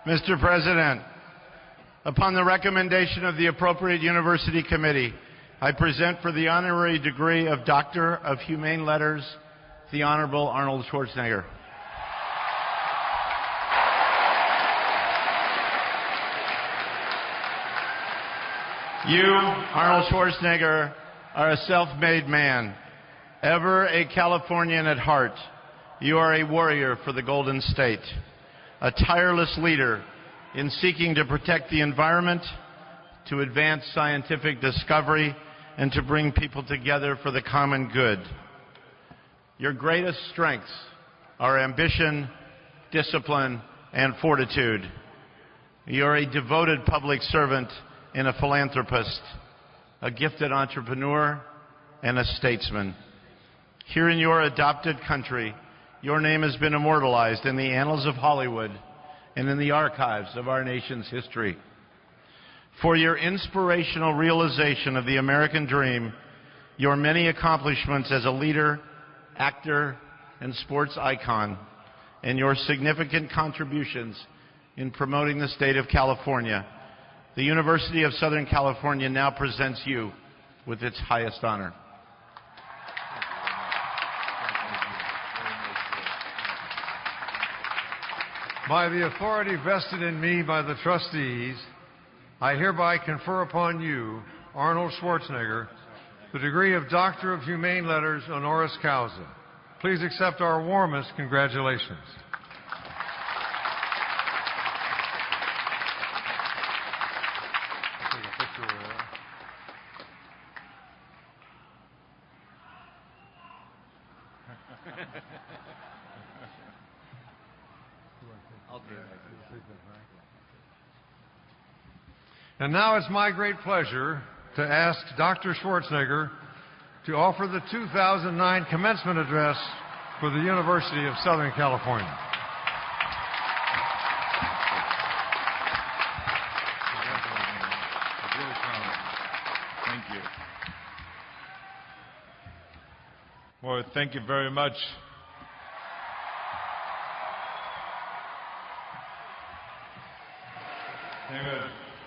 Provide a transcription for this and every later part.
Mr. President, upon the recommendation of the appropriate university committee, I present for the honorary degree of Doctor of Humane Letters, the Honorable Arnold Schwarzenegger. You, Arnold Schwarzenegger, are a self-made man, ever a Californian at heart. You are a warrior for the Golden State, a tireless leader in seeking to protect the environment, to advance scientific discovery, and to bring people together for the common good. Your greatest strengths are ambition, discipline, and fortitude. You are a devoted public servant and a philanthropist, a gifted entrepreneur, and a statesman. Here in your adopted country, your name has been immortalized in the annals of Hollywood and in the archives of our nation's history. For your inspirational realization of the American dream, your many accomplishments as a leader, actor, and sports icon, and your significant contributions in promoting the state of California, the University of Southern California now presents you with its highest honor. By the authority vested in me by the trustees, I hereby confer upon you, Arnold Schwarzenegger, the degree of Doctor of Humane Letters honoris causa. Please accept our warmest congratulations. Take a picture with that. And now it's my great pleasure to ask Dr. Schwarzenegger to offer the 2009 commencement address for the University of Southern California. Thank you. Well, thank you very much.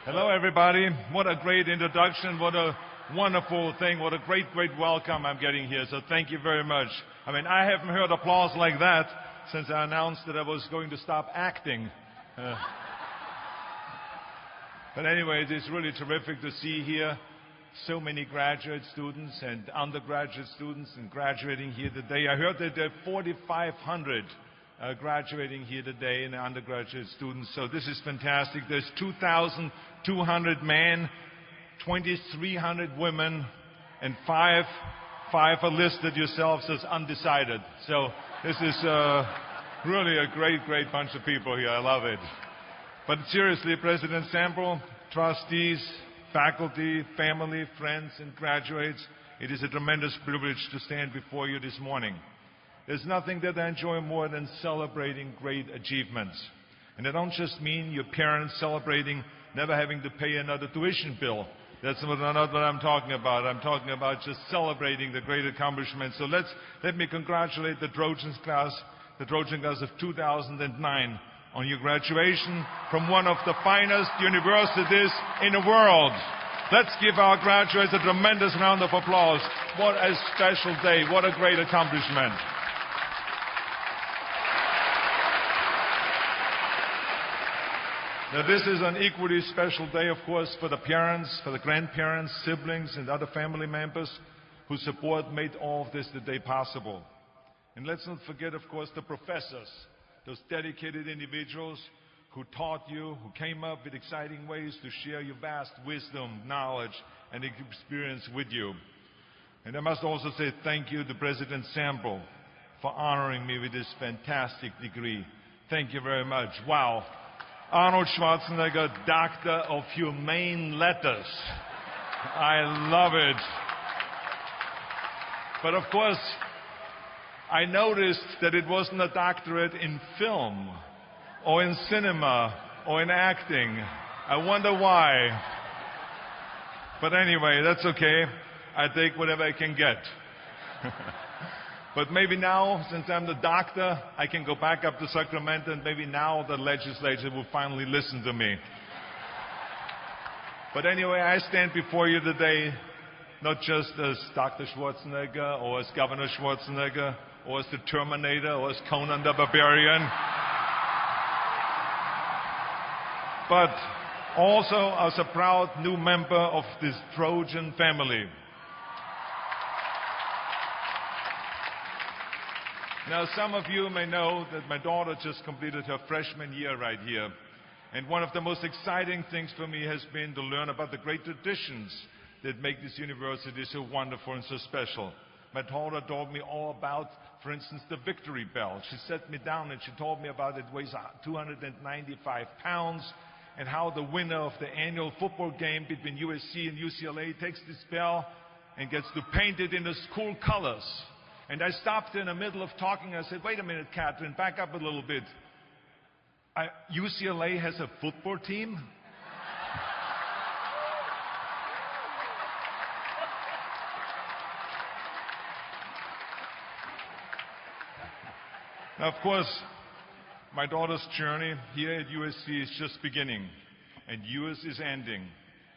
Hello, everybody. What a great introduction. What a wonderful thing. What a great welcome I'm getting here. So thank you very much. I mean, I haven't heard applause like that since I announced that I was going to stop acting. But anyway, it is really terrific to see here so many graduate students and undergraduate students and graduating here today. I heard that there are 4,500 graduating here today in undergraduate students, so this is fantastic. There's 2,200 men, 2,300 women, and five are listed yourselves as undecided. So this is really a great bunch of people here. I love it. But seriously, President Sample, trustees, faculty, family, friends, and graduates, it is a tremendous privilege to stand before you this morning. There's nothing that I enjoy more than celebrating great achievements. And I don't just mean your parents celebrating never having to pay another tuition bill. That's not what I'm talking about. I'm talking about just celebrating the great accomplishments. So let me congratulate the Trojan class of 2009 on your graduation from one of the finest universities in the world. Let's give our graduates a tremendous round of applause. What a special day. What a great accomplishment. Now, this is an equally special day, of course, for the parents, for the grandparents, siblings, and other family members whose support made all of this today possible. And let's not forget, of course, the professors, those dedicated individuals who taught you, who came up with exciting ways to share your vast wisdom, knowledge, and experience with you. And I must also say thank you to President Sample for honoring me with this fantastic degree. Thank you very much. Wow. Arnold Schwarzenegger, Doctor of Humane Letters. I love it. But of course, I noticed that it wasn't a doctorate in film, or in cinema, or in acting. I wonder why. But anyway, that's okay. I take whatever I can get. But maybe now, since I'm the doctor, I can go back up to Sacramento, and maybe now the legislature will finally listen to me. But anyway, I stand before you today not just as Dr. Schwarzenegger or as Governor Schwarzenegger or as the Terminator or as Conan the Barbarian, but also as a proud new member of this Trojan family. Now, some of you may know that my daughter just completed her freshman year right here. And one of the most exciting things for me has been to learn about the great traditions that make this university so wonderful and so special. My daughter told me all about, for instance, the Victory Bell. She sat me down and she told me about it. It weighs 295 pounds, and how the winner of the annual football game between USC and UCLA takes this bell and gets to paint it in the school colors. And I stopped in the middle of talking. I said, wait a minute, Catherine, back up a little bit. UCLA has a football team? Now, of course, my daughter's journey here at USC is just beginning, and yours is ending.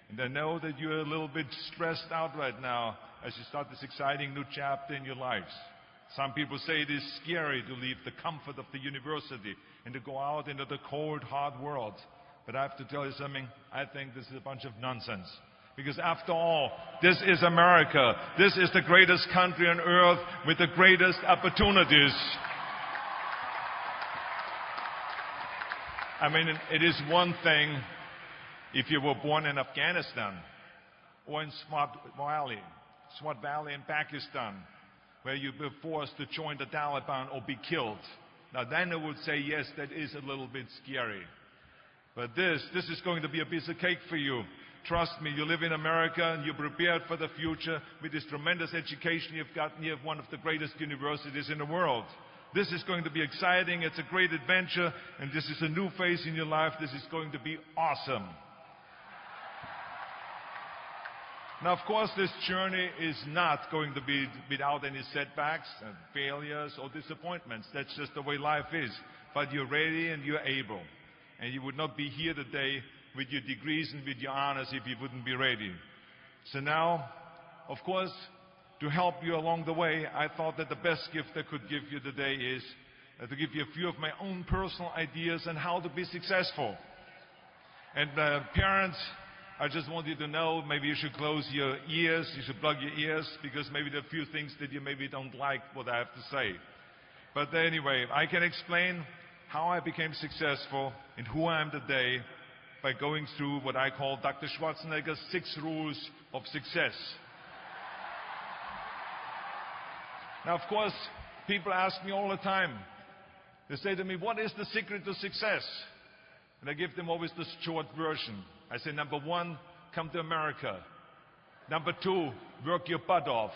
And I know that you're a little bit stressed out right now as you start this exciting new chapter in your lives. Some people say it is scary to leave the comfort of the university and to go out into the cold, hard world. But I have to tell you something, I think this is a bunch of nonsense. Because after all, this is America. This is the greatest country on earth with the greatest opportunities. I mean, it is one thing if you were born in Afghanistan or in Swat Valley in Pakistan, where you were forced to join the Taliban or be killed. Now then I would say, yes, that is a little bit scary. But this is going to be a piece of cake for you. Trust me, you live in America and you're prepared for the future with this tremendous education you've gotten here at one of the greatest universities in the world. This is going to be exciting, it's a great adventure, and this is a new phase in your life. This is going to be awesome. Now, of course, this journey is not going to be without any setbacks and failures or disappointments. That's just the way life is. But you're ready and you're able. And you would not be here today with your degrees and with your honors if you wouldn't be ready. So now, of course, to help you along the way, I thought that the best gift I could give you today is to give you a few of my own personal ideas on how to be successful. And parents, I just want you to know, maybe you should close your ears, you should plug your ears, because maybe there are a few things that you maybe don't like what I have to say. But anyway, I can explain how I became successful and who I am today by going through what I call Dr. Schwarzenegger's 6 rules of success. Now, of course, people ask me all the time. They say to me, what is the secret to success? And I give them always the short version. I say, number 1, come to America. Number 2, work your butt off.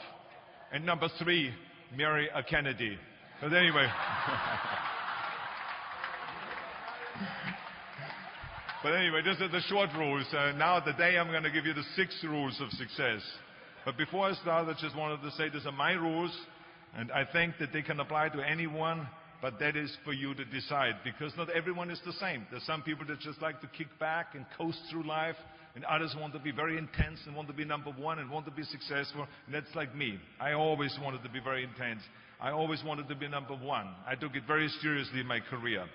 And number 3, marry a Kennedy. But anyway. These are the short rules. Now today I'm going to give you the 6 rules of success. But before I start, I just wanted to say these are my rules. And I think that they can apply to anyone, but that is for you to decide, because not everyone is the same. There's some people that just like to kick back and coast through life, and others want to be very intense and want to be number 1 and want to be successful. And that's like me. I always wanted to be very intense. I always wanted to be number 1. I took it very seriously in my career.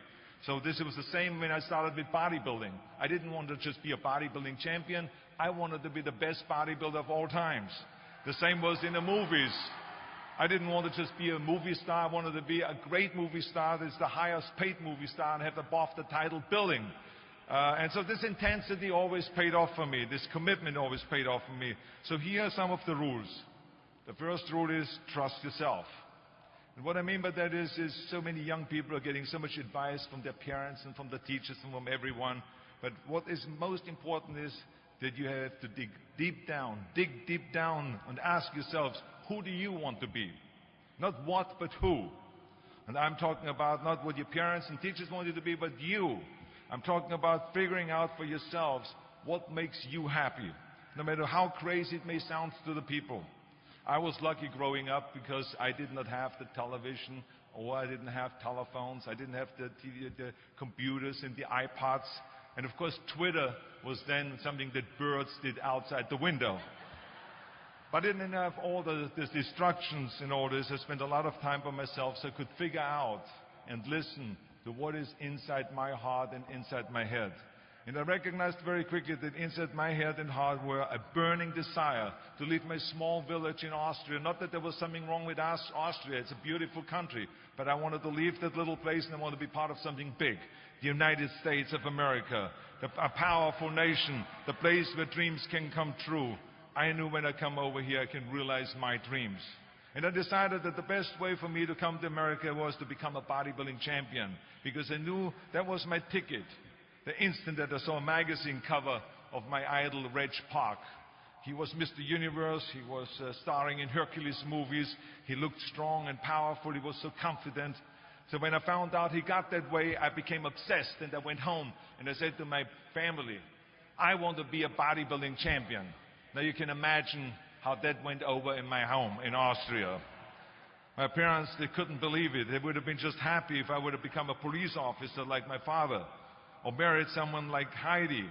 So this was the same when I started with bodybuilding. I didn't want to just be a bodybuilding champion. I wanted to be the best bodybuilder of all times. The same was in the movies. I didn't want to just be a movie star. I wanted to be a great movie star that's the highest paid movie star and have the BAFTA title billing. And so this intensity always paid off for me. This commitment always paid off for me. So here are some of the rules. The first rule is trust yourself. And what I mean by that is so many young people are getting so much advice from their parents and from the teachers and from everyone. But what is most important is that you have to dig deep down and ask yourselves, who do you want to be? Not what, but who. And I'm talking about not what your parents and teachers want you to be, but you. I'm talking about figuring out for yourselves what makes you happy, no matter how crazy it may sound to the people. I was lucky growing up because I did not have the television, or I didn't have telephones, I didn't have the computers and the iPods. And of course, Twitter was then something that birds did outside the window. But I didn't have all the distractions in all this. I spent a lot of time by myself so I could figure out and listen to what is inside my heart and inside my head. And I recognized very quickly that inside my head and heart were a burning desire to leave my small village in Austria. Not that there was something wrong with Austria, it's a beautiful country, but I wanted to leave that little place and I wanted to be part of something big. The United States of America, a powerful nation, the place where dreams can come true. I knew when I come over here I can realize my dreams. And I decided that the best way for me to come to America was to become a bodybuilding champion, because I knew that was my ticket. The instant that I saw a magazine cover of my idol, Reg Park, he was Mr. Universe, he was starring in Hercules movies, he looked strong and powerful, he was so confident. So when I found out he got that way, I became obsessed, and I went home and I said to my family, I want to be a bodybuilding champion. Now you can imagine how that went over in my home in Austria. My parents, they couldn't believe it. They would have been just happy if I would have become a police officer like my father, or married someone like Heidi,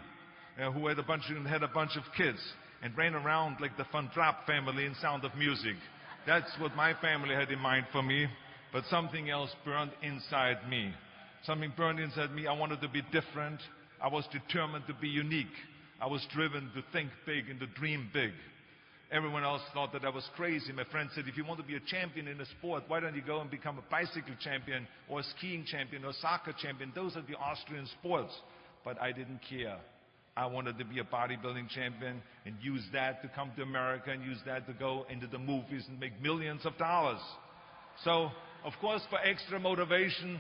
who had a bunch of kids and ran around like the Van Trapp family in Sound of Music. That's what my family had in mind for me. But something else burned inside me. Something burned inside me. I wanted to be different. I was determined to be unique. I was driven to think big and to dream big. Everyone else thought that I was crazy. My friend said, if you want to be a champion in a sport, why don't you go and become a bicycle champion or a skiing champion or a soccer champion? Those are the Austrian sports. But I didn't care. I wanted to be a bodybuilding champion and use that to come to America and use that to go into the movies and make millions of dollars. So, of course, for extra motivation,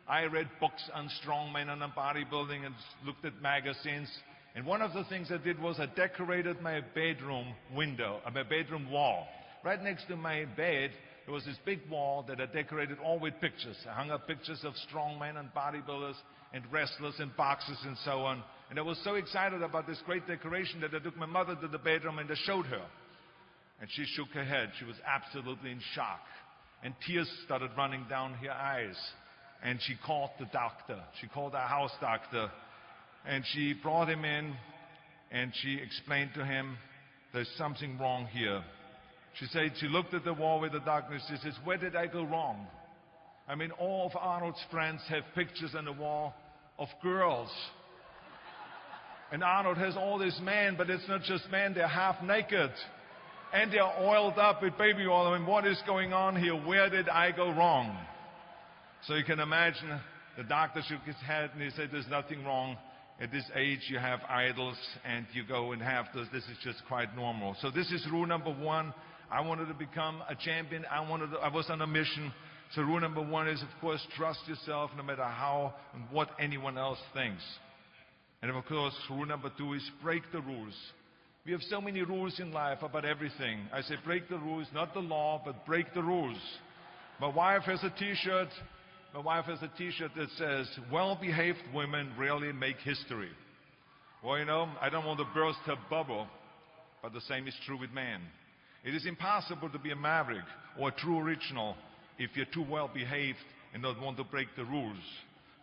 I read books on strongmen and on bodybuilding and looked at magazines. And one of the things I did was I decorated my bedroom window, my bedroom wall. Right next to my bed, there was this big wall that I decorated all with pictures. I hung up pictures of strongmen and bodybuilders and wrestlers and boxers and so on. And I was so excited about this great decoration that I took my mother to the bedroom and I showed her. And she shook her head. She was absolutely in shock. And tears started running down her eyes. And she called the doctor. She called our house doctor. And she brought him in, and she explained to him, there's something wrong here. She said, she looked at the wall with the doctor, and she says, where did I go wrong? I mean, all of Arnold's friends have pictures on the wall of girls. And Arnold has all these men, but it's not just men, they're half naked. And they're oiled up with baby oil. I mean, what is going on here? Where did I go wrong? So you can imagine, the doctor shook his head, and he said, there's nothing wrong. At this age, you have idols, and you go and have those. This is just quite normal. So this is rule number one. I wanted to become a champion. I was on a mission. So rule number one is, of course, trust yourself no matter how and what anyone else thinks. And of course, rule number two is break the rules. We have so many rules in life about everything. I say break the rules, not the law, but break the rules. My wife has a T-shirt. My wife has a T-shirt that says, well-behaved women rarely make history. Well, you know, I don't want to burst her bubble, but the same is true with men. It is impossible to be a maverick or a true original if you're too well-behaved and don't want to break the rules.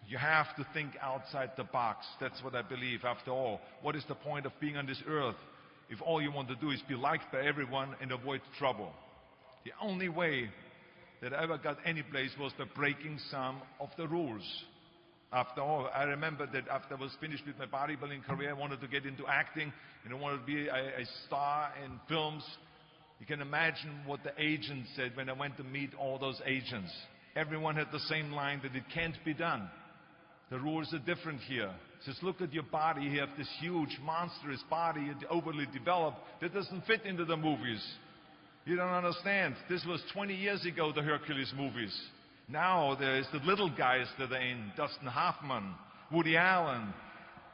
You have to think outside the box. That's what I believe. After all, what is the point of being on this earth if all you want to do is be liked by everyone and avoid trouble? The only way that I ever got any place was by breaking some of the rules. After all, I remember that after I was finished with my bodybuilding career, I wanted to get into acting, and I wanted to be a star in films. You can imagine what the agents said when I went to meet all those agents. Everyone had the same line that it can't be done. The rules are different here. It says, look at your body. You have this huge, monstrous body, overly developed, that doesn't fit into the movies. You don't understand. This was 20 years ago, the Hercules movies. Now there's the little guys that are in, Dustin Hoffman, Woody Allen,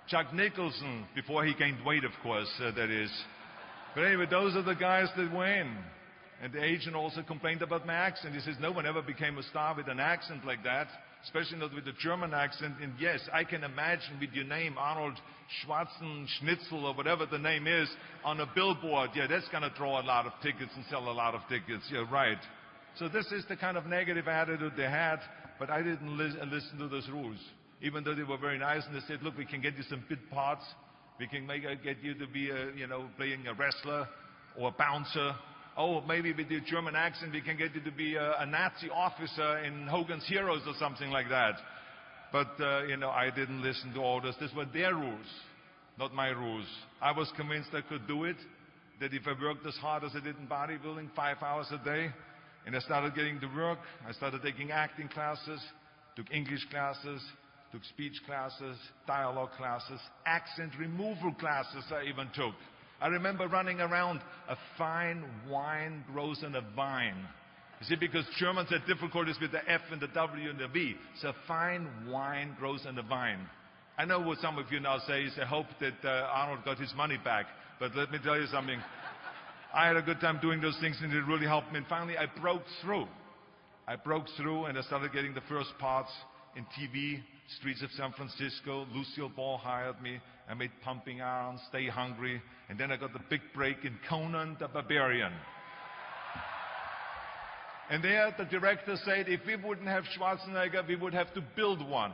Jack Nicholson, before he gained weight, of course, that is. But anyway, those are the guys that were in. And the agent also complained about my accent. He says, no one ever became a star with an accent like that. especially not with the German accent. And yes, I can imagine with your name, Arnold Schwarzenegger or whatever the name is, on a billboard. Yeah, that's going to draw a lot of tickets and sell a lot of tickets. Yeah, right. So this is the kind of negative attitude they had, but I didn't listen to those rules. Even though they were very nice and they said, look, we can get you some bit parts. We can get you to be, playing a wrestler or a bouncer. Oh, maybe with your German accent, we can get you to be a Nazi officer in Hogan's Heroes or something like that. But, I didn't listen to orders. These were their rules, not my rules. I was convinced I could do it, that if I worked as hard as I did in bodybuilding, 5 hours a day, and I started getting to work, I started taking acting classes, took English classes, took speech classes, dialogue classes, accent removal classes I even took. I remember running around, a fine wine grows on a vine. You see, because Germans had difficulties with the F and the W and the V. So fine wine grows on a vine. I know what some of you now say is, I hope that Arnold got his money back. But let me tell you something. I had a good time doing those things and it really helped me. And finally, I broke through. I broke through and I started getting the first parts in TV, Streets of San Francisco. Lucille Ball hired me. I made Pumping Iron, Stay Hungry. And then I got the big break in Conan the Barbarian. And there the director said, if we wouldn't have Schwarzenegger, we would have to build one.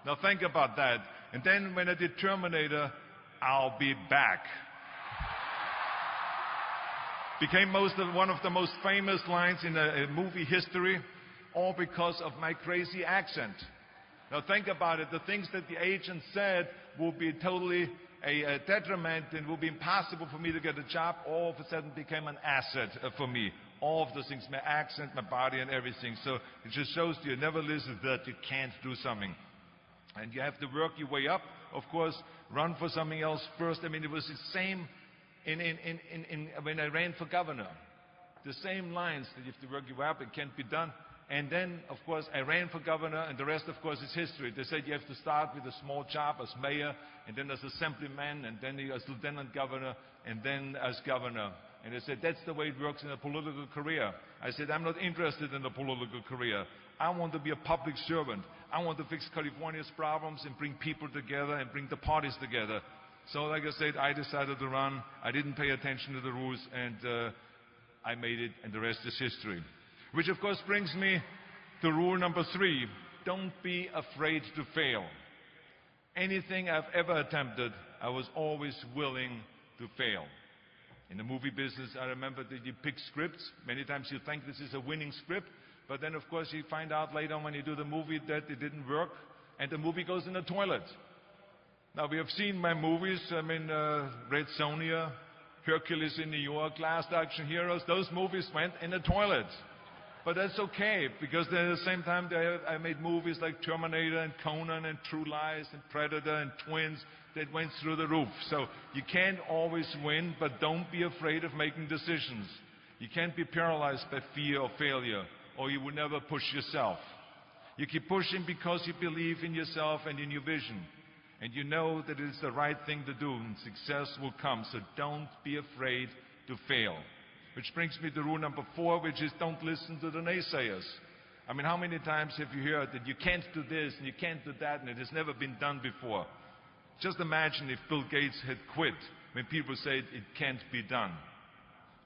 Now think about that. And then when I did Terminator, I'll be back. Became one of the most famous lines in movie history, all because of my crazy accent. Now think about it. The things that the agent said will be totally a detriment and will be impossible for me to get a job, all of a sudden became an asset for me. All of those things, my accent, my body, and everything. So it just shows you never listen to that you can't do something. And you have to work your way up, of course, run for something else first. I mean, it was the same when I ran for governor. The same lines that you have to work your way up, it can't be done. And then, of course, I ran for governor, and the rest, of course, is history. They said you have to start with a small job as mayor, and then as assemblyman, and then as lieutenant governor, and then as governor. And they said, that's the way it works in a political career. I said, I'm not interested in a political career. I want to be a public servant. I want to fix California's problems and bring people together and bring the parties together. So, like I said, I decided to run. I didn't pay attention to the rules, and I made it, and the rest is history. Which, of course, brings me to rule number 3. Don't be afraid to fail. Anything I've ever attempted, I was always willing to fail. In the movie business, I remember that you pick scripts. Many times you think this is a winning script, but then, of course, you find out later on when you do the movie that it didn't work, and the movie goes in the toilet. Now, we have seen my movies, Red Sonja, Hercules in New York, Last Action Heroes. Those movies went in the toilet. But that's okay, because at the same time I made movies like Terminator and Conan and True Lies and Predator and Twins that went through the roof. So you can't always win, but don't be afraid of making decisions. You can't be paralyzed by fear or failure, or you will never push yourself. You keep pushing because you believe in yourself and in your vision. And you know that it is the right thing to do, and success will come. So don't be afraid to fail. Which brings me to rule number 4, which is don't listen to the naysayers. I mean, how many times have you heard that you can't do this and you can't do that and it has never been done before? Just imagine if Bill Gates had quit when people said it can't be done.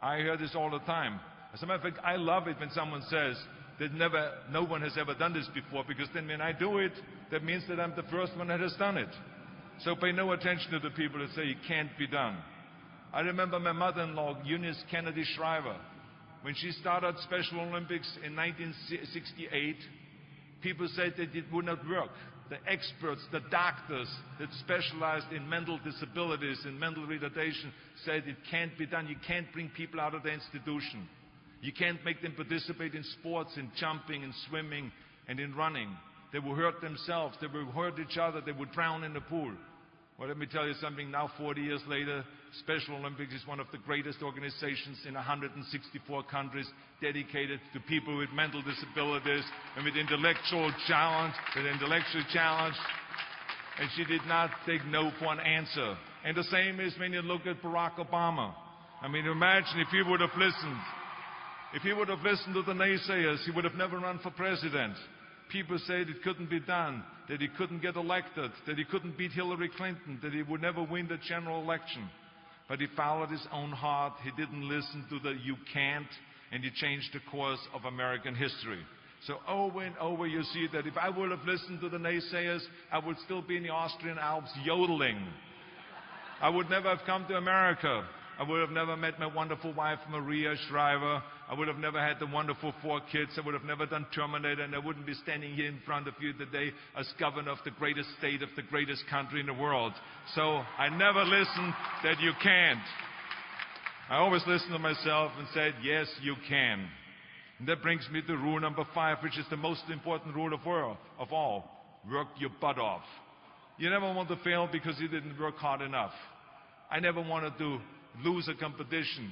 I hear this all the time. As a matter of fact, I love it when someone says that no one has ever done this before, because then when I do it, that means that I'm the first one that has done it. So pay no attention to the people that say it can't be done. I remember my mother-in-law, Eunice Kennedy Shriver. When she started Special Olympics in 1968, people said that it would not work. The experts, the doctors that specialized in mental disabilities and mental retardation said it can't be done. You can't bring people out of the institution. You can't make them participate in sports, in jumping, in swimming, and in running. They will hurt themselves. They will hurt each other. They will drown in the pool. Well, let me tell you something. Now, 40 years later, Special Olympics is one of the greatest organizations in 164 countries dedicated to people with mental disabilities and with intellectual challenge. And she did not take no for an answer. And the same is when you look at Barack Obama. I mean, imagine if he would have listened. If he would have listened to the naysayers, he would have never run for president. people said it couldn't be done, that he couldn't get elected, that he couldn't beat Hillary Clinton, that he would never win the general election. But he followed his own heart. He didn't listen to the "you can't," and he changed the course of American history. So over and over you see that if I would have listened to the naysayers, I would still be in the Austrian Alps yodeling. I would never have come to America. I would have never met my wonderful wife, Maria Shriver. I would have never had the wonderful 4 kids. I would have never done Terminator, and I wouldn't be standing here in front of you today as governor of the greatest state of the greatest country in the world. So I never listened that you can't. I always listened to myself and said, yes, you can. And that brings me to rule number 5, which is the most important rule of all. Work your butt off. You never want to fail because you didn't work hard enough. I never wanted to lose a competition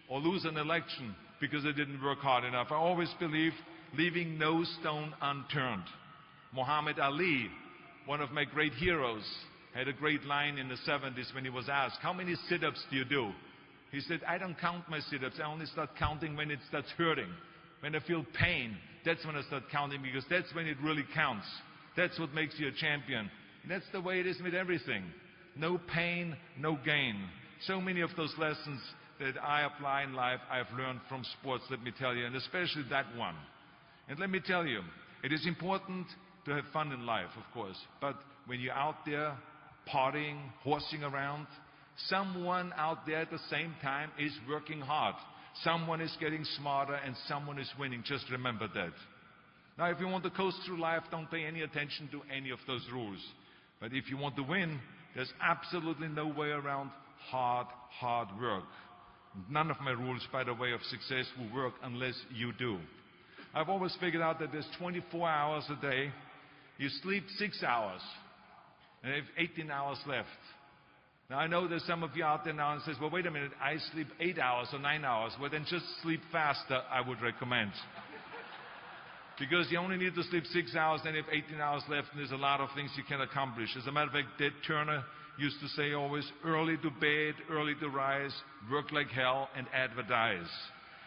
or lose an election because I didn't work hard enough. I always believed leaving no stone unturned. Muhammad Ali, one of my great heroes, had a great line in the 70s when he was asked, how many sit-ups do you do? He said, I don't count my sit-ups. I only start counting when it starts hurting. When I feel pain, that's when I start counting, because that's when it really counts. That's what makes you a champion. And that's the way it is with everything. No pain, no gain. So many of those lessons that I apply in life, I've learned from sports, let me tell you, and especially that one. And let me tell you, it is important to have fun in life, of course, but when you're out there partying, horsing around, someone out there at the same time is working hard. Someone is getting smarter and someone is winning. Just remember that. Now, if you want to coast through life, don't pay any attention to any of those rules. But if you want to win, there's absolutely no way around hard work. None of my rules, by the way, of success will work unless you do. I've always figured out that there's 24 hours a day. You sleep 6 hours, and you have 18 hours left. Now, I know there's some of you out there now and says, well, wait a minute, I sleep 8 hours or 9 hours. Well, then just sleep faster, I would recommend. Because you only need to sleep 6 hours, then you have 18 hours left, and there's a lot of things you can accomplish. As a matter of fact, Ted Turner used to say always, early to bed, early to rise, work like hell, and advertise.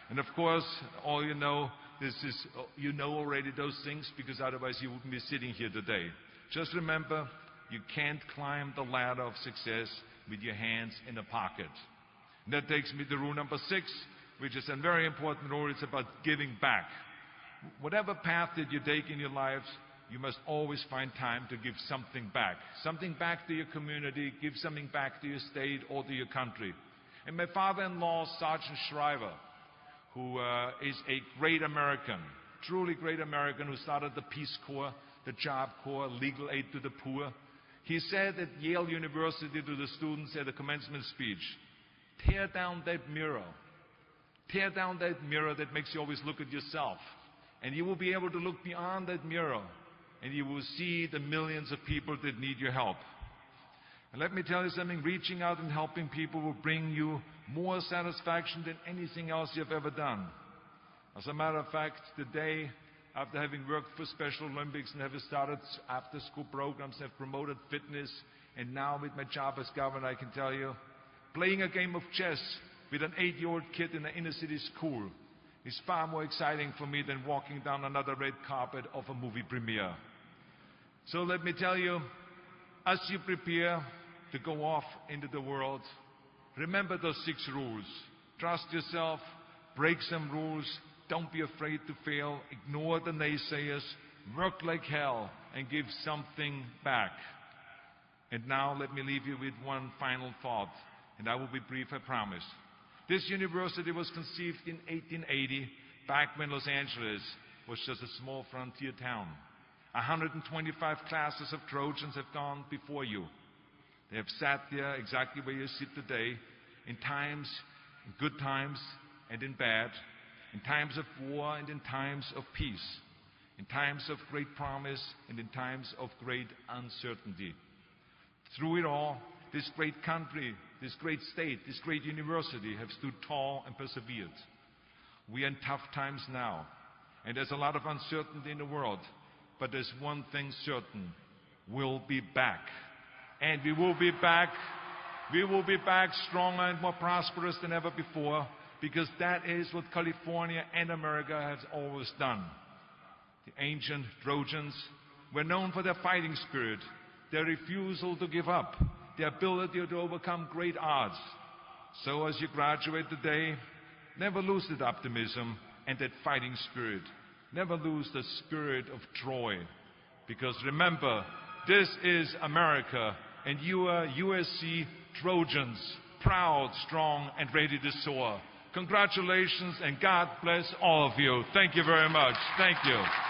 And of course, all you know, you know already those things, because otherwise you wouldn't be sitting here today. Just remember, you can't climb the ladder of success with your hands in a pocket. And that takes me to rule number 6, which is a very important rule. It's about giving back. Whatever path that you take in your lives, you must always find time to give something back. Something back to your community, give something back to your state or to your country. And my father-in-law, Sergeant Shriver, who is a great American, truly great American, who started the Peace Corps, the Job Corps, legal aid to the poor. He said at Yale University to the students at a commencement speech, tear down that mirror. Tear down that mirror that makes you always look at yourself. And you will be able to look beyond that mirror, and you will see the millions of people that need your help. And let me tell you something, reaching out and helping people will bring you more satisfaction than anything else you've ever done. As a matter of fact, today, after having worked for Special Olympics and having started after-school programs, have promoted fitness, and now with my job as governor, I can tell you, playing a game of chess with an 8-year-old kid in an inner-city school is far more exciting for me than walking down another red carpet of a movie premiere. So let me tell you, as you prepare to go off into the world, remember those 6 rules. Trust yourself, break some rules, don't be afraid to fail, ignore the naysayers, work like hell, and give something back. And now let me leave you with one final thought, and I will be brief, I promise. This university was conceived in 1880, back when Los Angeles was just a small frontier town. 125 classes of Trojans have gone before you. They have sat there exactly where you sit today, in times, in good times and in bad, in times of war and in times of peace, in times of great promise and in times of great uncertainty. Through it all, this great country, this great state, this great university have stood tall and persevered. We are in tough times now, and there's a lot of uncertainty in the world, but there's one thing certain: we'll be back. And we will be back. We will be back stronger and more prosperous than ever before, because that is what California and America has always done. The ancient Trojans were known for their fighting spirit, their refusal to give up, their ability to overcome great odds. So as you graduate today, never lose that optimism and that fighting spirit. Never lose the spirit of Troy. Because remember, this is America, and you are USC Trojans, proud, strong, and ready to soar. Congratulations, and God bless all of you. Thank you very much. Thank you.